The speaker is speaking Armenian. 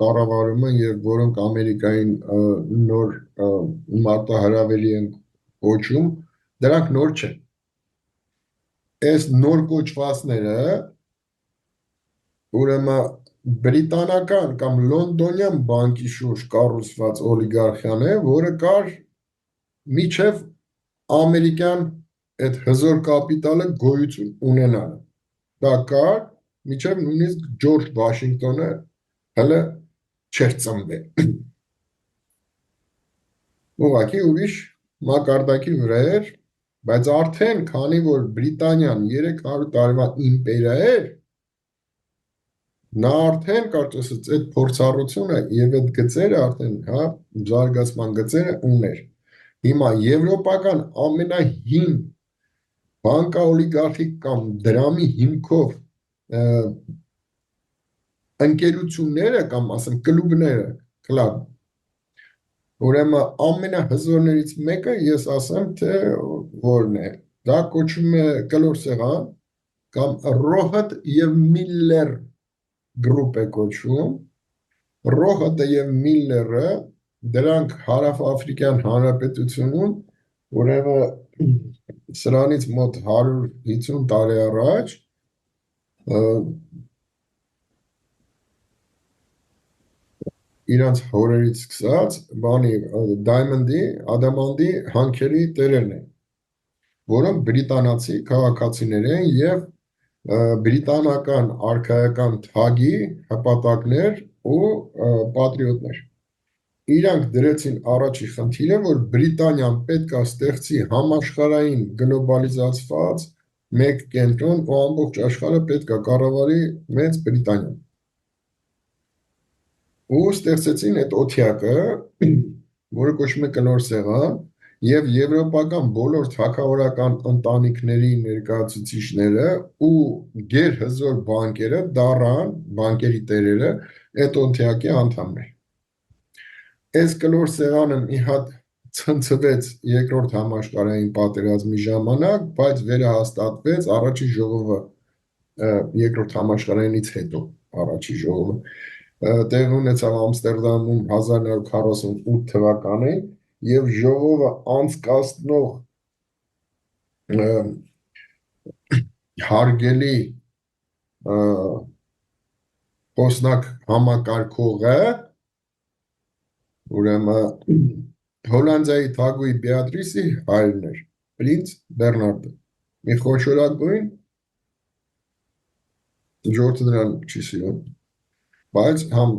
կառավարումը եւ որոնք Ամերիկային նոր մարտահրավերի են կոչում, դրանք նոր չեն։ Այս նոր կոչվածները ուրեմն բրիտանական կամ լոնդոնյան բանկի շուրջ կառուցված օլիգարխիան է, որը կար միջև ամերիկյան այդ հզոր կապիտալը գոյություն ունենալը։ Դա կար միջև նույնիսկ Ջորջ Վաշինգտոնը հələ չէր ծնվել։ Ուղղակի ուրիշ մակարդակի վրա էր, բայց արդեն քանի որ Բրիտանիան 300 տարվա իմպերիա էր, նա արդեն կարծես այդ փորձառությունը եւ այդ գծերը արդեն, հա, զարգացման գծերը ուներ։ Հիմա եվրոպական ամենահին բանկաօլիգարխիկ կամ դրամի հիմքով ընկերությունները կամ ասեմ կլուբները, կլաբ, ուրեմն ամենահզորներից մեկը ես ասեմ, թե որն է, դա կոչվում է կլոր սեղան կամ Rohat եւ Miller գրուպ է կոչվում, Rohat-ը եւ Miller-ը դրանք հարավաֆրիկյան հանրապետությունում ուրեմն սրանից մոտ 150 տարի առաջ իրանց հորերից սկսած դայմոնդի, ադամանդի հանքերի տերերն են, որոնք բրիտանացի քաղաքացիներ են եւ բրիտանական արքայական թագի հպատակներ ու պատրիոտներ։ Իրանք դրեցին առաջի խնդիրը, որ Բրիտանիան պետք է ստեղծի համաշխարհային գլոբալիզացված մեկ կենտրոն ու ամբողջ աշխարհը պետք է կառավարի մեծ Բրիտանիան։ Ու ստեղծեցին այդ օթյակը, որը կոչվում է կլոր սեղան, եւ եվրոպական բոլոր թագավորական ընտանիքների ներկայացուցիչները ու գերհզոր բանկերը, դառան բանկերի տերերը այդ օթյակի անդամներ։ Այս կլոր սեղանը մի հատ ցնցվեց երկրորդ համաշխարհային պատերազմի ժամանակ, բայց վերահաստատվեց առաջին ժողովը երկրորդ համաշխարհայինից հետո առաջի ժողովը տեղի ունեցավ Ամստերդամում 1948 թվականին եւ ժողովը անցկացնող հարգելի խոսնակ համակարգողը ուրեմն Հոլանդիայի թագուհի Բեատրիսի հայրն էր, պրինց Բեռնարդը, մի խոշորագույն, ժողովուրդը նրան չի սիրում, բայց համ